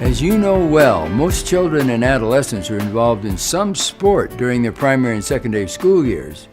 As you know well, most children and adolescents are involved in some sport during their primary and secondary school years.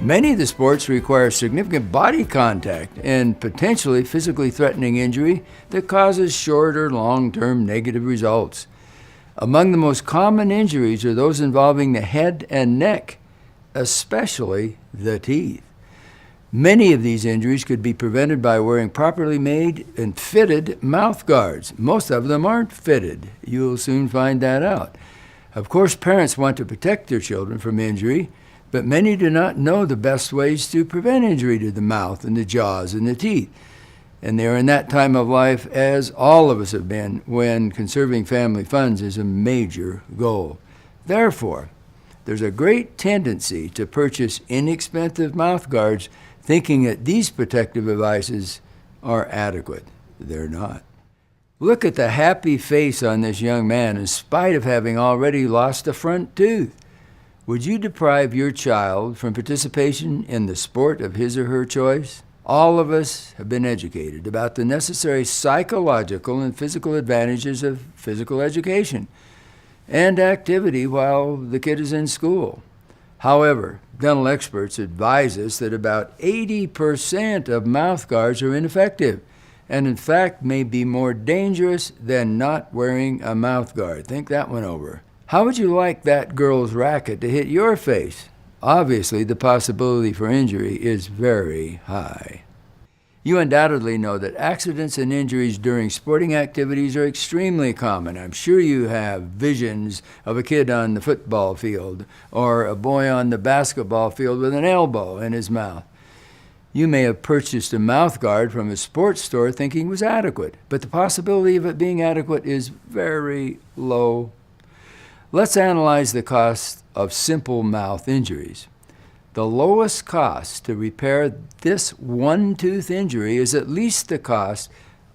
Many of the sports require significant body contact and potentially physically threatening injury that causes short or long-term negative results. Among the most common injuries are those involving the head and neck, especially the teeth. Many of these injuries could be prevented by wearing properly made and fitted mouth guards. Most of them aren't fitted. You'll soon find that out. Of course, parents want to protect their children from injury, but many do not know the best ways to prevent injury to the mouth and the jaws and the teeth. And they're in that time of life, as all of us have been, when conserving family funds is a major goal. Therefore, there's a great tendency to purchase inexpensive mouth guards thinking that these protective devices are adequate. They're not. Look at the happy face on this young man in spite of having already lost a front tooth. Would you deprive your child from participation in the sport of his or her choice? All of us have been educated about the necessary psychological and physical advantages of physical education and activity while the kid is in school. However, dental experts advise us that about 80% of mouth guards are ineffective and in fact may be more dangerous than not wearing a mouth guard. Think that one over. How would you like that girl's racket to hit your face? Obviously, the possibility for injury is very high. You undoubtedly know that accidents and injuries during sporting activities are extremely common. I'm sure you have visions of a kid on the football field or a boy on the basketball field with an elbow in his mouth. You may have purchased a mouth guard from a sports store thinking it was adequate, but the possibility of it being adequate is very low. Let's analyze the cost of simple mouth injuries. The lowest cost to repair this one-tooth injury is at least the cost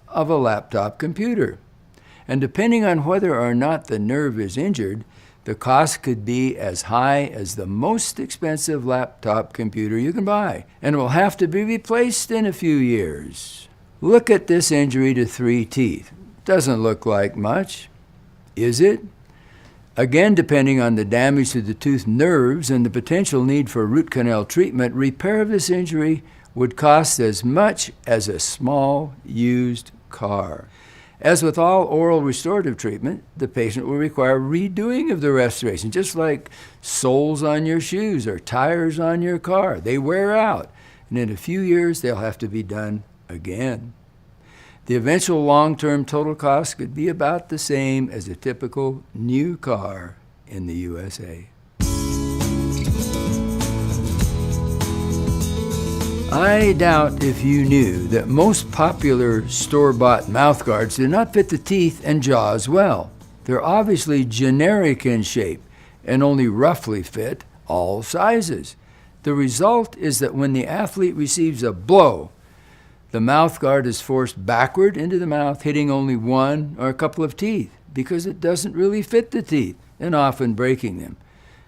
of a laptop computer. And depending on whether or not the nerve is injured, the cost could be as high as the most expensive laptop computer you can buy, and it will have to be replaced in a few years. Look at this injury to 3 teeth. Doesn't look like much, is it? Again, depending on the damage to the tooth nerves and the potential need for root canal treatment, repair of this injury would cost as much as a small used car. As with all oral restorative treatment, the patient will require redoing of the restoration, just like soles on your shoes or tires on your car. They wear out, and in a few years, they'll have to be done again. The eventual long-term total cost could be about the same as a typical new car in the USA. I doubt if you knew that most popular store-bought mouth guards do not fit the teeth and jaws well. They're obviously generic in shape and only roughly fit all sizes. The result is that when the athlete receives a blow, the mouth guard is forced backward into the mouth, hitting only one or a couple of teeth because it doesn't really fit the teeth and often breaking them.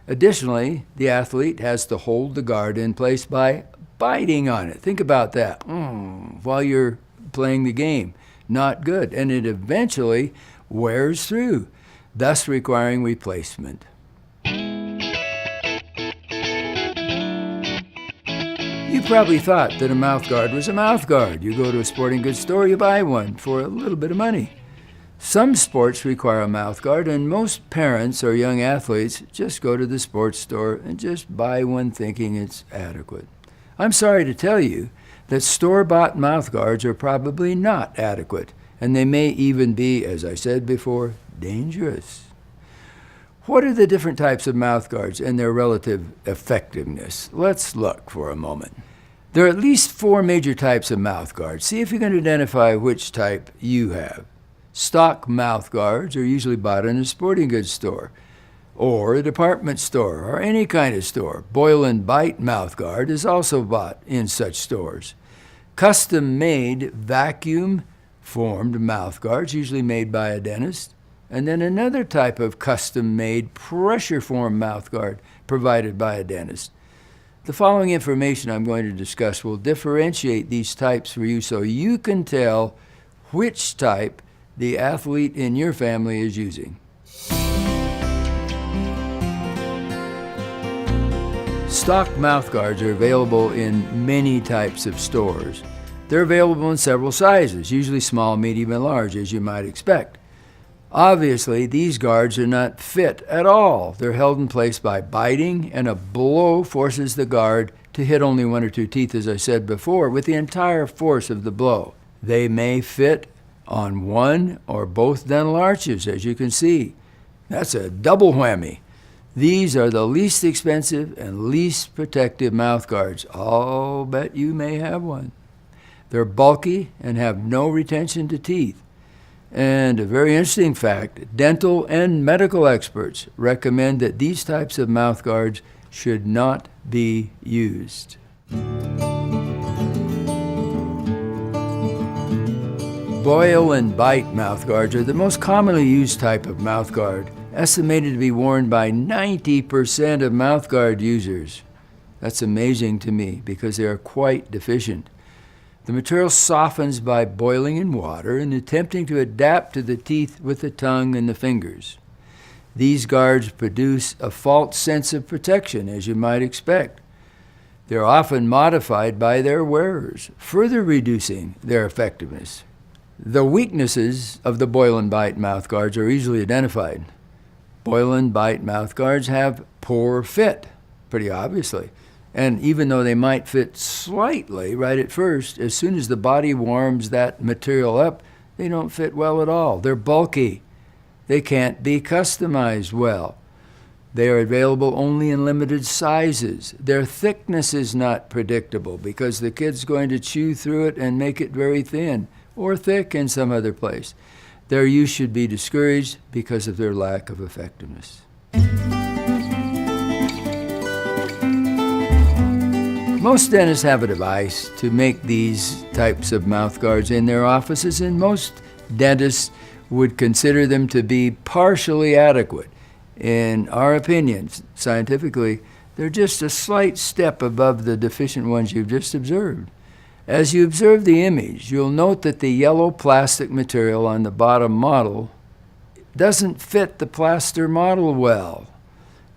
Additionally, the athlete has to hold the guard in place by biting on it. Think about that while you're playing the game. Not good. And it eventually wears through, thus requiring replacement. You probably thought that a mouth guard was a mouth guard. You go to a sporting goods store, you buy one for a little bit of money. Some sports require a mouth guard, and most parents or young athletes just go to the sports store and just buy one thinking it's adequate. I'm sorry to tell you that store-bought mouth guards are probably not adequate, and they may even be, as I said before, dangerous. What are the different types of mouth guards and their relative effectiveness? Let's look for a moment. There are at least 4 major types of mouth guards. See if you can identify which type you have. Stock mouth guards are usually bought in a sporting goods store or a department store or any kind of store. Boil and Bite mouth guard is also bought in such stores. Custom-made vacuum-formed mouth guards, usually made by a dentist, and then another type of custom-made pressure-formed mouth guard provided by a dentist. The following information I'm going to discuss will differentiate these types for you so you can tell which type the athlete in your family is using. Stock mouthguards are available in many types of stores. They're available in several sizes, usually small, medium, and large, as you might expect. Obviously, these guards are not fit at all. They're held in place by biting, and a blow forces the guard to hit only one or two teeth, as I said before, with the entire force of the blow. They may fit on one or both dental arches, as you can see. That's a double whammy. These are the least expensive and least protective mouth guards. I'll bet you may have one. They're bulky and have no retention to teeth. And a very interesting fact, dental and medical experts recommend that these types of mouth guards should not be used. Boil and bite mouth guards are the most commonly used type of mouth guard, estimated to be worn by 90% of mouth guard users. That's amazing to me because they are quite deficient. The material softens by boiling in water and attempting to adapt to the teeth with the tongue and the fingers. These guards produce a false sense of protection, as you might expect. They're often modified by their wearers, further reducing their effectiveness. The weaknesses of the boil and bite mouth guards are easily identified. Boil and bite mouth guards have poor fit, pretty obviously. And even though they might fit slightly right at first, as soon as the body warms that material up, they don't fit well at all. They're bulky. They can't be customized well. They are available only in limited sizes. Their thickness is not predictable because the kid's going to chew through it and make it very thin or thick in some other place. Their use should be discouraged because of their lack of effectiveness. Most dentists have a device to make these types of mouth guards in their offices, and most dentists would consider them to be partially adequate. In our opinion, scientifically, they're just a slight step above the deficient ones you've just observed. As you observe the image, you'll note that the yellow plastic material on the bottom model doesn't fit the plaster model well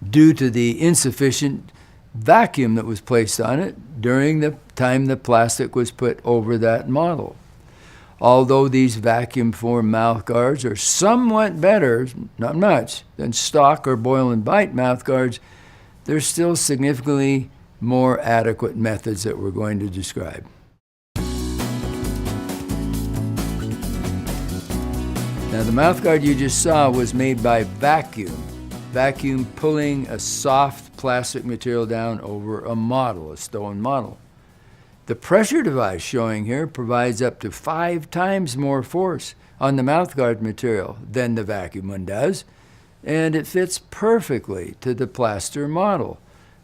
due to the insufficient vacuum that was placed on it during the time the plastic was put over that model. Although these vacuum-formed mouth guards are somewhat better, not much, than stock or boil and bite mouth guards, they're still significantly more adequate methods that we're going to describe. Now, the mouth guard you just saw was made by vacuum pulling a soft plastic material down over a model, a stone model. The pressure device showing here provides up to 5 times more force on the mouthguard material than the vacuum one does, and it fits perfectly to the plaster model.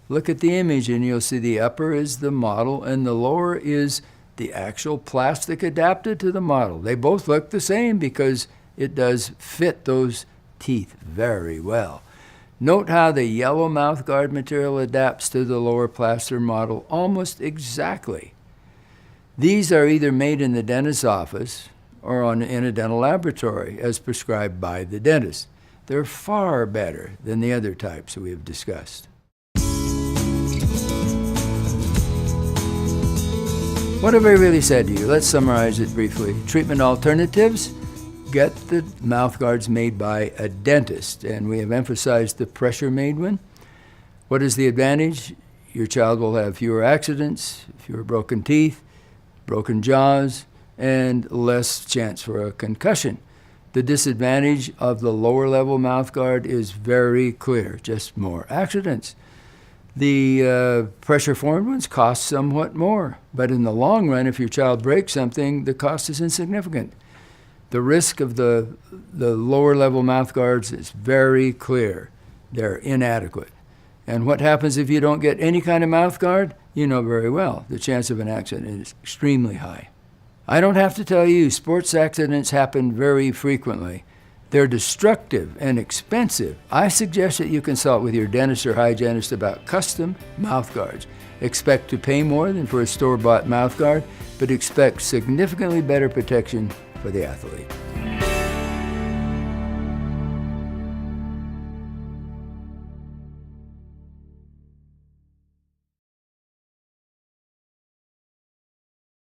Look at the image and you'll see the upper is the model and the lower is the actual plastic adapted to the model. They both look the same because it does fit those teeth very well. Note how the yellow mouthguard material adapts to the lower plaster model almost exactly. These are either made in the dentist's office or in a dental laboratory as prescribed by the dentist. They're far better than the other types we have discussed. What have I really said to you? Let's summarize it briefly. Treatment alternatives: get the mouth guards made by a dentist, and we have emphasized the pressure-made one. What is the advantage? Your child will have fewer accidents, fewer broken teeth, broken jaws, and less chance for a concussion. The disadvantage of the lower-level mouth guard is very clear, just more accidents. The pressure-formed ones cost somewhat more, but in the long run, if your child breaks something, the cost is insignificant. The risk of the lower level mouth guards is very clear. They're inadequate. And what happens if you don't get any kind of mouth guard? You know very well. The chance of an accident is extremely high. I don't have to tell you, sports accidents happen very frequently. They're destructive and expensive. I suggest that you consult with your dentist or hygienist about custom mouth guards. Expect to pay more than for a store-bought mouth guard, but expect significantly better protection for the athlete.